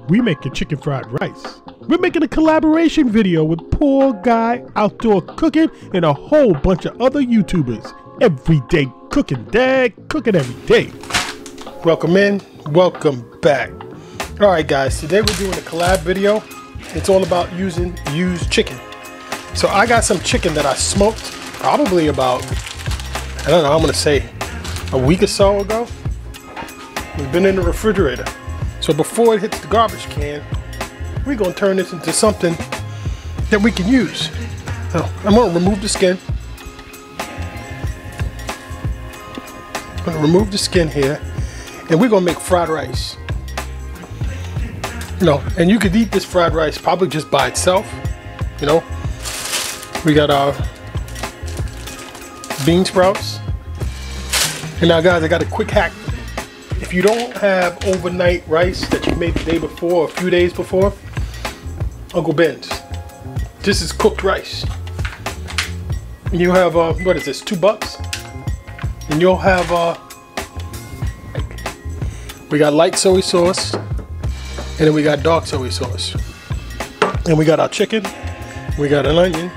we making chicken fried rice. We're making a collaboration video with Poor Guy Outdoor Cooking and a whole bunch of other YouTubers. Everyday cooking, dad, cooking every day. Welcome in, welcome back. All right, guys, today we're doing a collab video. It's all about using used chicken. So I got some chicken that I smoked probably about, I don't know, I'm gonna say a week or so ago. It's been in the refrigerator. So before it hits the garbage can, we're gonna turn this into something that we can use. So I'm gonna remove the skin. I'm gonna remove the skin here, and we're gonna make fried rice. You know, and you could eat this fried rice probably just by itself. You know, we got our bean sprouts. And now, guys, I got a quick hack. If you don't have overnight rice that you made the day before or a few days before, Uncle Ben's. This is cooked rice. And you have, what is this, $2? And you'll have, we got light soy sauce, and then we got dark soy sauce. And we got our chicken, we got an onion,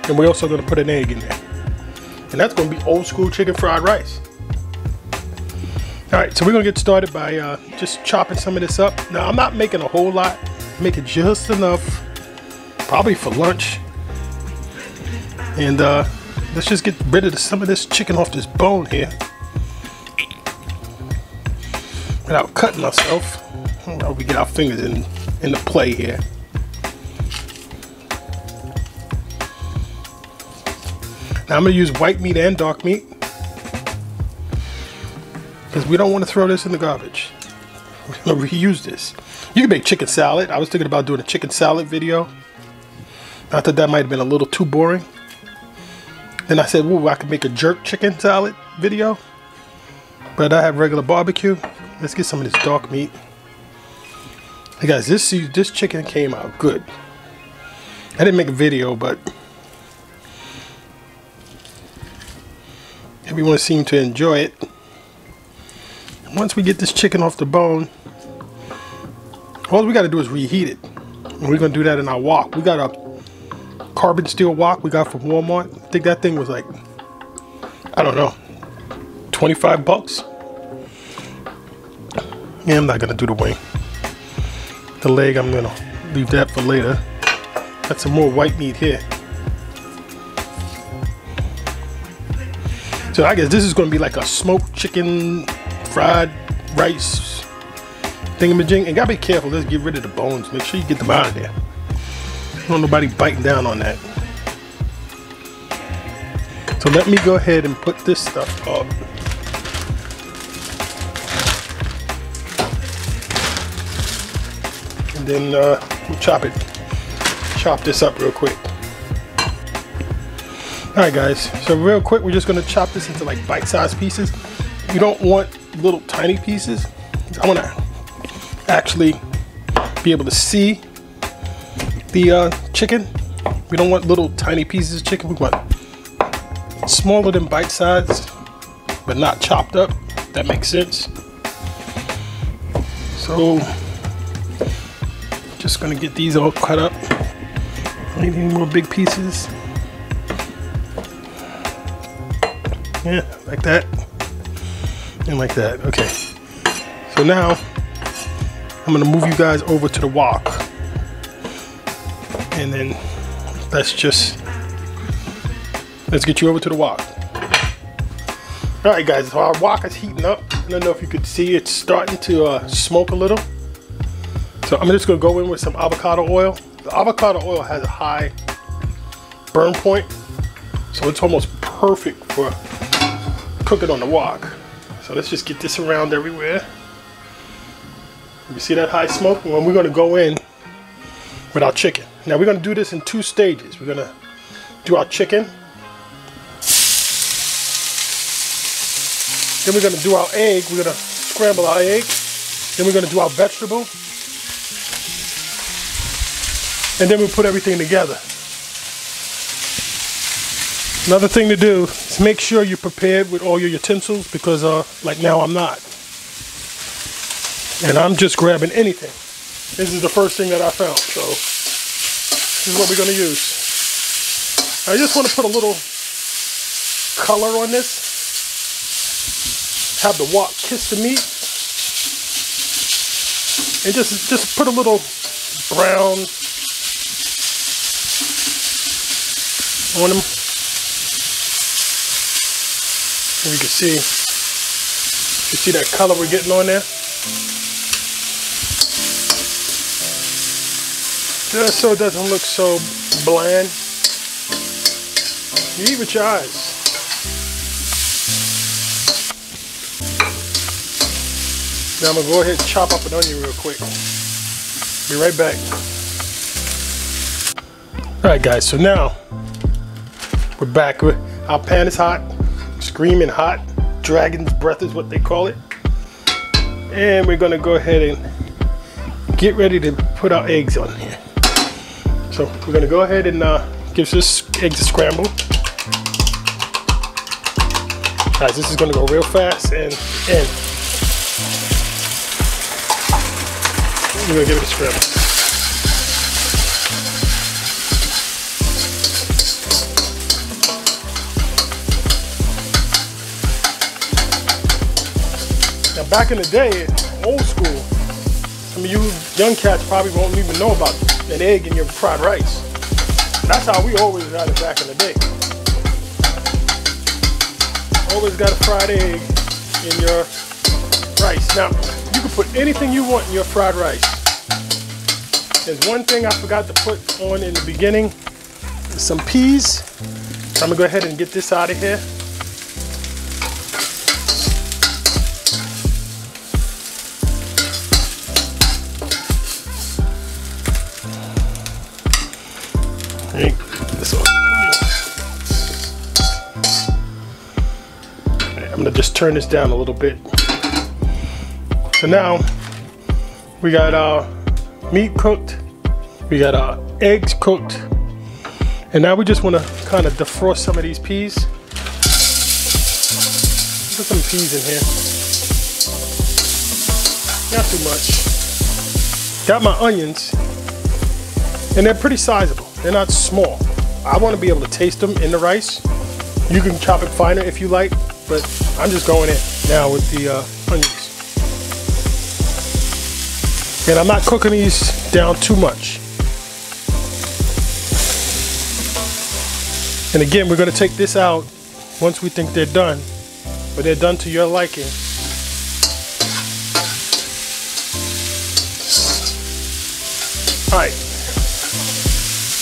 and we're also gonna put an egg in there. And that's gonna be old school chicken fried rice. All right, so we're gonna get started by just chopping some of this up. Now, I'm not making a whole lot, I'm making just enough, probably for lunch. And let's just get rid of some of this chicken off this bone here without cutting ourselves. Well, we get our fingers in the play here. Now I'm gonna use white meat and dark meat, because we don't want to throw this in the garbage. We're going to reuse this. You can make chicken salad. I was thinking about doing a chicken salad video. I thought that might have been a little too boring. Then I said, ooh, I could make a jerk chicken salad video. But I have regular barbecue. Let's get some of this dark meat. Hey guys, this chicken came out good. I didn't make a video, but everyone seemed to enjoy it. Once we get this chicken off the bone, all we got to do is reheat it. And we're going to do that in our wok. We got a carbon steel wok we got from Walmart. I think that thing was like, I don't know, 25 bucks. Yeah, I'm not going to do the wing. The leg, I'm going to leave that for later. Got some more white meat here. So I guess this is going to be like a smoked chicken fried rice thingamajig. And gotta be careful, let's get rid of the bones. Make sure you get them out of there. Don't want nobody biting down on that. So let me go ahead and put this stuff up. And then we'll chop this up real quick. Alright guys, so real quick we're just gonna chop this into like bite-sized pieces. You don't want little tiny pieces. I want to actually be able to see the chicken. We don't want little tiny pieces of chicken. We want smaller than bite size, but not chopped up. If that makes sense. So just gonna get these all cut up. Don't need any more big pieces. Yeah, like that. And like that. Okay, so now I'm gonna move you guys over to the wok, and then let's get you over to the wok. All right guys, so our wok is heating up. I don't know if you could see it's starting to smoke a little, so I'm just gonna go in with some avocado oil. The avocado oil has a high burn point, so it's almost perfect for cooking on the wok. So let's just get this around everywhere. You see that high smoke? Well, we're going to go in with our chicken. Now we're going to do this in 2 stages. We're going to do our chicken. Then we're going to do our egg. We're going to scramble our egg. Then we're going to do our vegetable. And then we'll put everything together. Another thing to do is make sure you're prepared with all your utensils, because like now I'm not. And I'm just grabbing anything. This is the first thing that I found, so this is what we're going to use. I just want to put a little color on this. Have the wok kiss the meat. And just put a little brown on them. And you can see that color we're getting on there. Just so it doesn't look so bland. You eat with your eyes. Now I'm going to go ahead and chop up an onion real quick. Be right back. Alright guys, so now we're back. Our pan is hot, screaming hot. Dragon's breath is what they call it. And we're going to go ahead and get ready to put our eggs on here. So we're going to go ahead and give this eggs a scramble. Guys, this is going to go real fast and we're going to give it a scramble. Now back in the day, old school, some of you young cats probably won't even know about an egg in your fried rice. That's how we always got it back in the day. Always got a fried egg in your rice. Now, you can put anything you want in your fried rice. There's one thing I forgot to put on in the beginning, some peas. So I'm gonna go ahead and get this out of here. This one. I'm gonna just turn this down a little bit. So now we got our meat cooked, we got our eggs cooked, and now we just want to kind of defrost some of these peas. Put some peas in here. Not too much. Got my onions, and they're pretty sizable. They're not small. I want to be able to taste them in the rice. You can chop it finer if you like, but I'm just going in now with the onions. And I'm not cooking these down too much. And again, we're going to take this out once we think they're done, but they're done to your liking. All right.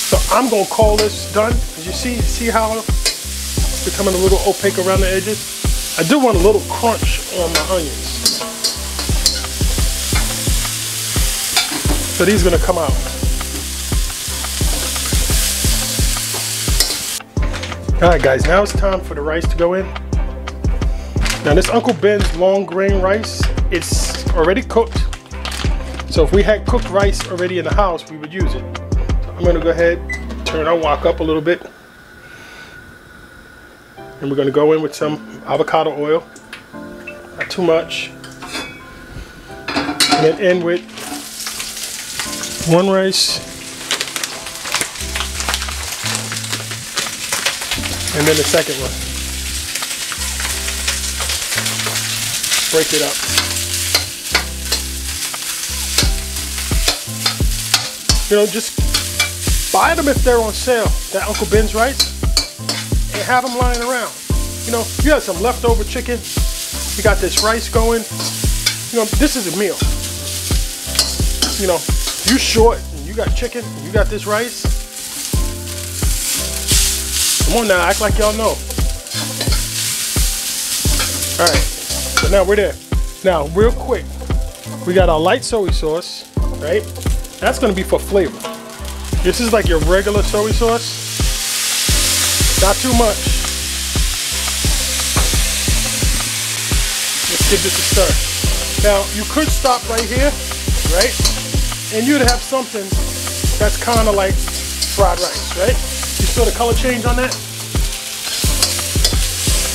So I'm going to call this done. As you see how it's becoming a little opaque around the edges? I do want a little crunch on my onions. So these are going to come out. Alright guys, now it's time for the rice to go in. Now this Uncle Ben's long grain rice, it's already cooked. So if we had cooked rice already in the house, we would use it. So I'm going to go ahead, turn our wok up a little bit. And we're going to go in with some avocado oil. Not too much. And then end with one rice. And then the second one. Break it up. You know, just buy them if they're on sale, that Uncle Ben's rice, and have them lying around. You know, you have some leftover chicken, you got this rice going, you know, this is a meal. You know, you short, and you got chicken, and you got this rice. Come on now, act like y'all know. All right, so now we're there. Now, real quick, we got our light soy sauce, right? That's gonna be for flavor. This is like your regular soy sauce. Not too much. Let's give this a stir. Now, you could stop right here, right? And you'd have something that's kind of like fried rice, right? You saw the color change on that?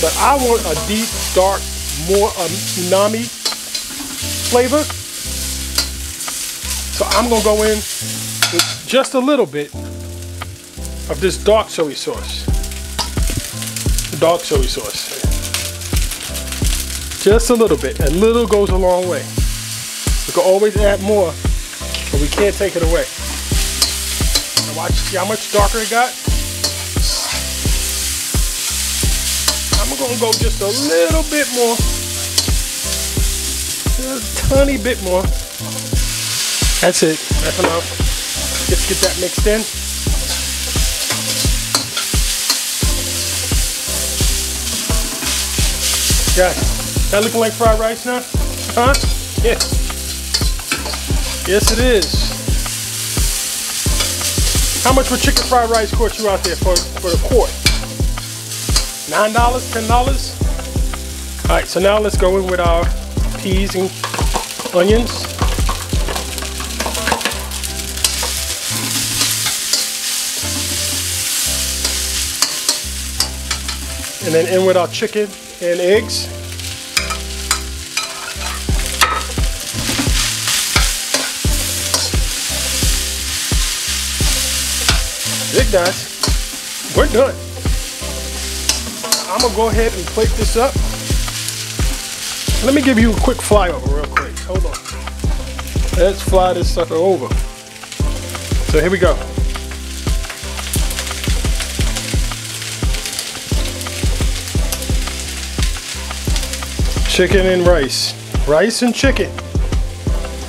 But I want a deep, dark, more umami flavor. So So I'm gonna go in with just a little bit of this dark soy sauce. Dark soy sauce. Just a little bit. A little goes a long way. We can always add more, but we can't take it away. Now watch, see how much darker it got? I'm gonna go just a little bit more. Just a tiny bit more. That's it. That's enough. Just get that mixed in. Guys, that looking like fried rice now? Huh? Yeah. Yes, it is. How much would chicken fried rice cost you out there for the quart? $9, $10? All right, so now let's go in with our peas and onions. And then in with our chicken and eggs. Big guys, we're done. I'm gonna go ahead and plate this up. Let me give you a quick flyover real quick. Hold on. Let's fly this sucker over. So here we go. Chicken and rice. Rice and chicken.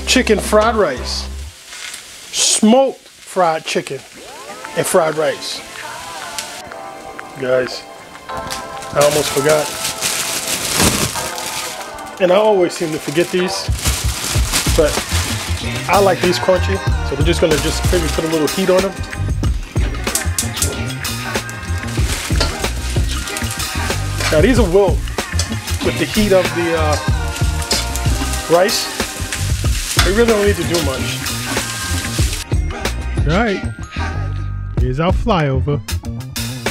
Chicken fried rice. Smoked fried chicken and fried rice. Guys, I almost forgot. And I always seem to forget these, but I like these crunchy, so we're just gonna maybe put a little heat on them. Now these are wilt with the heat of the rice. They really don't need to do much. All right, here's our flyover.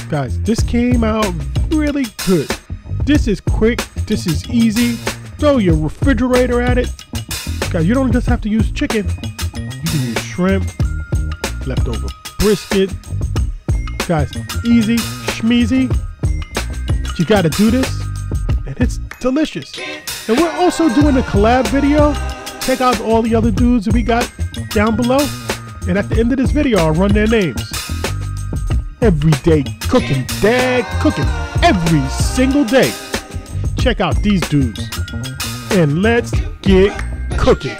Guys, this came out really good. This is quick, this is easy. Throw your refrigerator at it. Guys, you don't just have to use chicken. You can use shrimp, leftover brisket. Guys, easy, schmeezy. But you gotta do this, and it's delicious. And we're also doing a collab video. Check out all the other dudes that we got down below. And at the end of this video, I'll run their names. Everyday cooking, dad cooking, every single day. Check out these dudes. And let's get cooking.